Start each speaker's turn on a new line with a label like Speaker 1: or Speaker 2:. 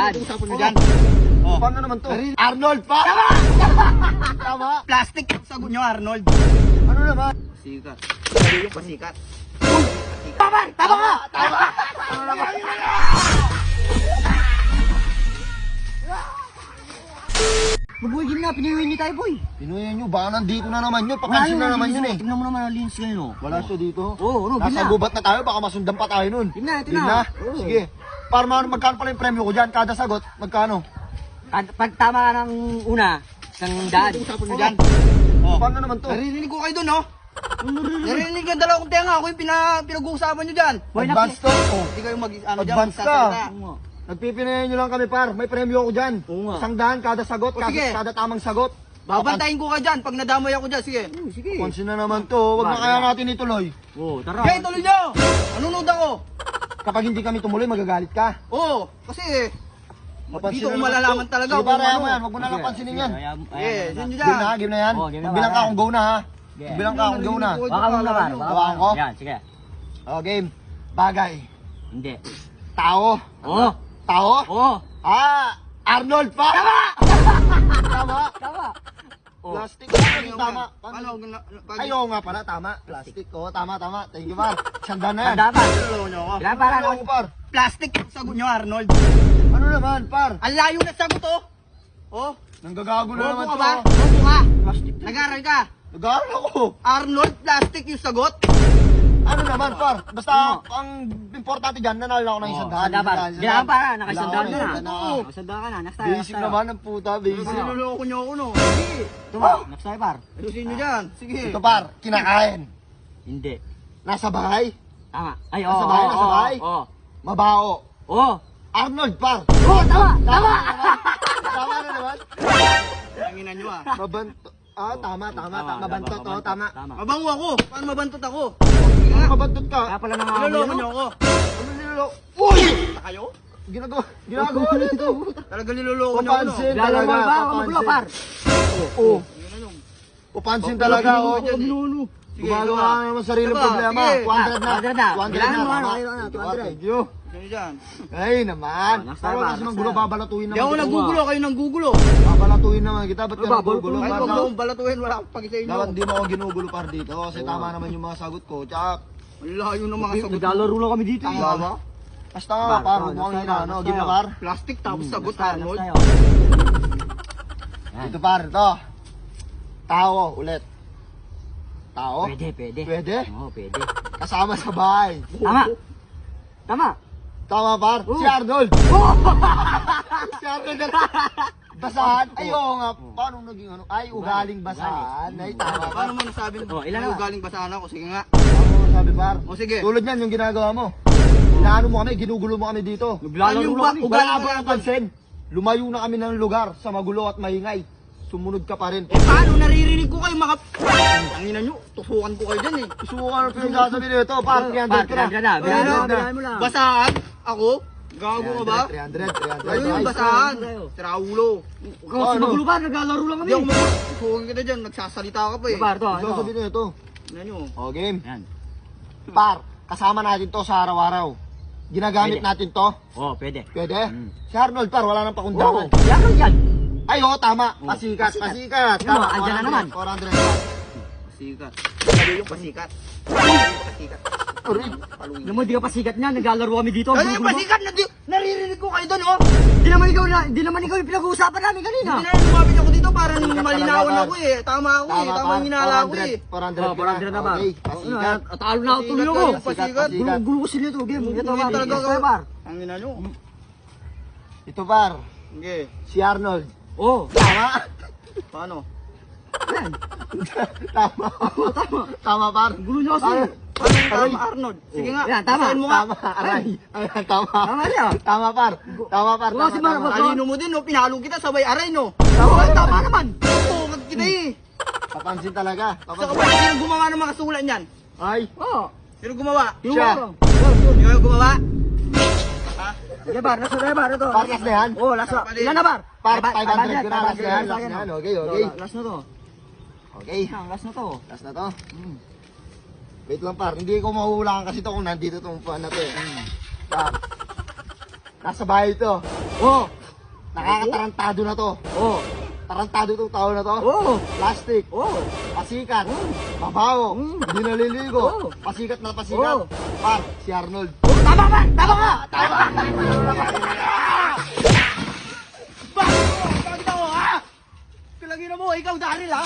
Speaker 1: Yan.
Speaker 2: Usapan nyo dyan.
Speaker 3: Paano naman to? Arnold pa! Tama!
Speaker 2: Plastic yung sagot nyo, Arnold.
Speaker 3: Ano naman?
Speaker 2: Pasikat. Sabi yung pasikat.
Speaker 1: Tama! Tama ka!
Speaker 3: Tama! Ano naman?
Speaker 1: Mabuhay din na, pinuyuhin niyo tayo, boy.
Speaker 3: Pinuyan nyo, baka nandito na naman yun. Papansin na naman yun eh.
Speaker 1: Tignan mo naman ang lens ngayon, oh.
Speaker 3: Wala siya dito.
Speaker 1: Oo, ano,
Speaker 3: Nasa gubat na tayo, baka masundan pa tayo nun.
Speaker 1: Tignan,
Speaker 3: Yun na.
Speaker 1: Oo.
Speaker 3: Sige. Para magkano pala yung premyo ko dyan? Kada sagot, magkano?
Speaker 1: Pag tama ka ng una, isang daan.
Speaker 2: Usapan nyo dyan.
Speaker 3: Paano naman to?
Speaker 2: Naririnig ko kayo dun, no? Naririnig ko yung dalawang tenga. Ako yung pinag-uusapan nyo dyan.
Speaker 1: Boy,
Speaker 3: Advance to? Oh.
Speaker 2: Hindi kayo ano dyan,
Speaker 3: Advance ka.
Speaker 2: magsasalita.
Speaker 3: Nagpipinayan nyo lang kami par. May premyo ako dyan.
Speaker 1: Oo nga.
Speaker 3: 100 kada sagot,
Speaker 2: O, sige.
Speaker 3: kada tamang sagot.
Speaker 2: Babantayin ko ka dyan pag nadamay ako dyan. Sige.
Speaker 1: Sige.
Speaker 3: Pansin na naman to. Wag na kaya natin ituloy.
Speaker 1: Oo, tara.
Speaker 2: Okay, tuloy nyo. Nanonood ako.
Speaker 3: Kapag hindi kami tumuloy, magagalit ka.
Speaker 2: Oo, kasi
Speaker 3: Mapansin
Speaker 2: dito ko
Speaker 3: na naman
Speaker 2: malalaman
Speaker 3: to.
Speaker 2: talaga
Speaker 3: Sige,
Speaker 2: kung
Speaker 3: para
Speaker 2: ano.
Speaker 3: mo yan. Wag mo na lang pansinin yan.
Speaker 2: Yes, yun
Speaker 3: Game
Speaker 2: dyan.
Speaker 3: na, game na yan.
Speaker 1: Oo, game na,
Speaker 3: Magbilang ka
Speaker 1: para.
Speaker 3: kung go na ha.
Speaker 1: Yeah.
Speaker 3: Magbilang ka kung go na.
Speaker 1: Baka mo na, par.
Speaker 3: Hawakan ko?
Speaker 1: Yan, sige.
Speaker 3: Oh, game. Bagay.
Speaker 1: Hindi.
Speaker 3: Tao.
Speaker 1: Oo.
Speaker 3: Tao?
Speaker 1: Oo.
Speaker 3: Arnold pa! Tama!
Speaker 1: Tama. Oo.
Speaker 3: Plastic. Tama.
Speaker 2: Ano,
Speaker 3: Ay, oo nga pala, tama. Plastic. Oo, tama. Thank you, par. Sanda na yan.
Speaker 1: Tanda pa.
Speaker 2: Niloloko nyo ako.
Speaker 1: Ilan para
Speaker 3: Ano, par?
Speaker 2: Plastic yung sagot nyo, Arnold.
Speaker 3: Ano naman, par?
Speaker 2: Ang layo na sagot, oh. Oh,
Speaker 3: Nanggagago na naman
Speaker 2: bobo ka
Speaker 3: to.
Speaker 2: ba? Bobo ka. Nag-aral ka.
Speaker 3: Nag-aaral ako.
Speaker 2: Arnold, plastic yung sagot.
Speaker 3: Ano naman, par? Basta, ang importante dyan, nanalo ako ng isang daan.
Speaker 1: Sanda pa. Kailangan para, nakasandaan ka na.
Speaker 3: Wala ako.
Speaker 1: Nakasandaan ka na. Next time.
Speaker 3: Basic naman ang puta, basic.
Speaker 2: Niloloko nyo ako, no.
Speaker 1: Tuma, next time, par.
Speaker 2: Ayusin nyo dyan. Sige.
Speaker 3: Ito, par, kinakain.
Speaker 1: Hindi.
Speaker 3: Nasa bahay,
Speaker 1: Tama. Ay, oo.
Speaker 3: Nasa bahay,
Speaker 1: oo,
Speaker 3: nasa
Speaker 1: oo,
Speaker 3: bahay.
Speaker 1: Oo.
Speaker 3: mabaho.
Speaker 1: Oo.
Speaker 3: Arnold, par.
Speaker 1: Oo, tama. Tama.
Speaker 3: Tama na naman.
Speaker 2: Tanginan nyo, ah.
Speaker 3: Mabanto. Tama. Mabantot, oh, tama.
Speaker 1: Tama.
Speaker 2: Mabango ako. Paano mabantot ako?
Speaker 3: Ano mabantot ka?
Speaker 1: Kaya pala nang
Speaker 2: Niloloko nyo ako.
Speaker 3: Ano niloloko? Uy!
Speaker 2: Ta kayo?
Speaker 3: Ginagawa nito.
Speaker 2: Talaga niloloko nyo ako, no.
Speaker 3: Papansin
Speaker 1: Lalaro
Speaker 3: talaga.
Speaker 1: ba? Ako magulo, par.
Speaker 3: Oo.
Speaker 2: Tanginan nyo.
Speaker 3: Papansin talaga, oh.
Speaker 2: Sige,
Speaker 3: Gumagawa
Speaker 2: ito,
Speaker 3: ka naman sarili
Speaker 2: Ito,
Speaker 3: problema.
Speaker 2: sige.
Speaker 3: 200 na.
Speaker 1: 200 na.
Speaker 3: 200
Speaker 1: Kailangan
Speaker 3: na.
Speaker 1: mo, ano,
Speaker 3: Tama.
Speaker 1: ano, 200.
Speaker 3: Thank you.
Speaker 2: Tanginan nyo dyan.
Speaker 3: Ay, naman.
Speaker 1: Next time,
Speaker 3: Pero
Speaker 1: pa,
Speaker 3: kasi
Speaker 1: next
Speaker 3: manggulo,
Speaker 1: time.
Speaker 3: babalatuin
Speaker 2: Hindi
Speaker 3: naman.
Speaker 2: ako
Speaker 3: kita.
Speaker 2: nanggugulo, kayo nanggugulo.
Speaker 3: Babalatuin naman kita. Ba't ka
Speaker 1: Ay,
Speaker 3: nanggugulo?
Speaker 2: Kahit
Speaker 3: Par?
Speaker 2: wag mo akong balatuhin, wala akong pag sa inyo.
Speaker 3: Dapat di mo ako ginugulo par dito. Kasi tama naman yung mga sagot ko. Tsaka,
Speaker 2: Ang layo ng mga sagot.
Speaker 1: Naglalaro lang kami dito.
Speaker 3: tama ba? Basta nga, par. Huwag mo akong inaano. Game na par.
Speaker 2: Plastic tapos sagot,
Speaker 1: Next time,
Speaker 2: Arnold.
Speaker 1: next time. Yan.
Speaker 3: Ito par, ito. Tao, ulit. Tao?
Speaker 1: Pwede.
Speaker 3: Pwede?
Speaker 1: Oo, pwede.
Speaker 3: Kasama sa bahay.
Speaker 1: Tama. Tama.
Speaker 3: Tama par?
Speaker 1: Oo.
Speaker 3: Si Arnold. Si Arnold na basahan? Ay, oo nga. Paano naging ano? Ay, ugaling basahan. Ay, tama par.
Speaker 2: Paano mo nasabing
Speaker 1: Ilan na?
Speaker 2: galing basahan ako? Sige nga.
Speaker 3: Ano sabi par?
Speaker 2: O sige.
Speaker 3: Tulad yan yung ginagawa mo. Inaano mo kami, ginugulo mo kami dito.
Speaker 1: Naglalaro
Speaker 2: Ano
Speaker 1: lang
Speaker 2: ba?
Speaker 1: kami.
Speaker 2: Ugali
Speaker 3: Wala
Speaker 2: mo
Speaker 3: ba
Speaker 2: yan,
Speaker 3: ang pansin? Lumayo na kami ng lugar sa magulo at maingay. Sumunod ka pa rin.
Speaker 2: Eh paano naririnig ko kayo mga... Tanginan nyo, tusukan ko kayo dyan eh.
Speaker 3: Susukan ang pinagsasabi nito. Par, 300 ka na.
Speaker 1: 300 na. Birahan mo lang.
Speaker 2: Basahan? Ako? Gago ka ba?
Speaker 3: 300.
Speaker 2: Kayo yung
Speaker 3: Nice.
Speaker 2: basahan. Siraulo.
Speaker 1: Ikaw si magulo pa, naglalaro lang kami.
Speaker 2: Hindi ako mag-tusukan kita dyan, nagsasalita ka pa eh.
Speaker 1: Par, to.
Speaker 3: Sasabi nito.
Speaker 2: Tingnan nyo.
Speaker 3: O, game.
Speaker 1: Yan.
Speaker 3: Par, kasama natin to sa araw-araw. Ginagamit
Speaker 1: Pwede.
Speaker 3: natin to.
Speaker 1: Oo, pwede.
Speaker 3: Pwede?
Speaker 1: Mm.
Speaker 3: Si Arnold, par, wala nang
Speaker 1: Oo,
Speaker 3: pakundangan.
Speaker 1: yan yan.
Speaker 3: Ay, oo, tama.
Speaker 1: Oo.
Speaker 3: Pasikat.
Speaker 1: Ano,
Speaker 3: Tama,
Speaker 1: andyan na naman.
Speaker 3: 400.
Speaker 2: Pasikat. Sabi yung pasikat. Pasikat.
Speaker 3: Aray.
Speaker 2: Paluin.
Speaker 1: Alam mo, di ka pasikat niya. Naglalaro kami dito.
Speaker 2: Ano yung pasikat? Naririnig ko kayo doon, oh.
Speaker 1: Di naman ikaw yung pinag-uusapan namin kanina.
Speaker 2: Hindi na lumapit ako dito para nang
Speaker 3: Pasikat
Speaker 2: malinawan
Speaker 3: talaga,
Speaker 2: ako eh. Tama ako eh. Tama yung hinala ko eh.
Speaker 3: 400
Speaker 1: Oh, 400 na ba?
Speaker 3: Okay, pasikat.
Speaker 1: Talo na ako tuloy ako.
Speaker 2: Pasikat.
Speaker 1: Gulo ko sila ito. Game. Ito
Speaker 2: Hindi
Speaker 1: ba?
Speaker 2: talaga
Speaker 1: Next
Speaker 2: ako.
Speaker 1: time, par.
Speaker 2: Ang ina nyo.
Speaker 3: Ito, par.
Speaker 2: Sige.
Speaker 3: Si Arnold.
Speaker 1: Oo.
Speaker 3: Tama.
Speaker 2: Paano?
Speaker 1: Yan.
Speaker 3: Tama. Tama, par.
Speaker 1: Gulo niyo kasi.
Speaker 2: Paano tama, Arnold? Sige nga.
Speaker 1: Yan, tama.
Speaker 2: Basahin mo nga.
Speaker 3: Tama. Aray. Ayan, tama.
Speaker 1: Tama siya.
Speaker 3: Tama, par. Tama, par.
Speaker 1: Bukas si Marcos.
Speaker 2: Alino mo din, no? Pinalo kita sabay aray, no?
Speaker 1: Tama naman.
Speaker 2: Tungad kita eh.
Speaker 3: Papansin talaga.
Speaker 2: Sa
Speaker 3: Papansin.
Speaker 2: kapatid, sino gumawa ng mga sulat niyan?
Speaker 3: Ay.
Speaker 1: Oo.
Speaker 2: Sino gumawa?
Speaker 3: Siya.
Speaker 2: Hindi kayo gumawa? Ha?
Speaker 1: Sige, par. Nasa tayo, par. Ito.
Speaker 3: Par, last na yan?
Speaker 1: Oo, last na. Ilan na, par?
Speaker 3: Par, 500 ko na. Last na yan. Last na yan. Okay, okay.
Speaker 1: Last na to.
Speaker 3: Okay.
Speaker 1: Last na to.
Speaker 3: Last na to. Wait lang, par. Hindi ko mahuhulaan kasi to kung nandito itong fan na to eh. Par. Nasa bahay to.
Speaker 1: Oo.
Speaker 3: Nakakatarantado na to.
Speaker 1: Oo.
Speaker 3: Tarantado itong tao na to.
Speaker 1: Oo.
Speaker 3: Plastic.
Speaker 1: Oo.
Speaker 3: Pasikat. Mabaho. Hindi naliligo.
Speaker 1: Oo.
Speaker 3: Pasikat na pasikat.
Speaker 1: Oo.
Speaker 3: Par, si Arnold.
Speaker 1: Tama ba? Tama ka!
Speaker 3: Tama!
Speaker 2: Bakit ako, ha? Pilagin mo, ikaw Daryl, ha?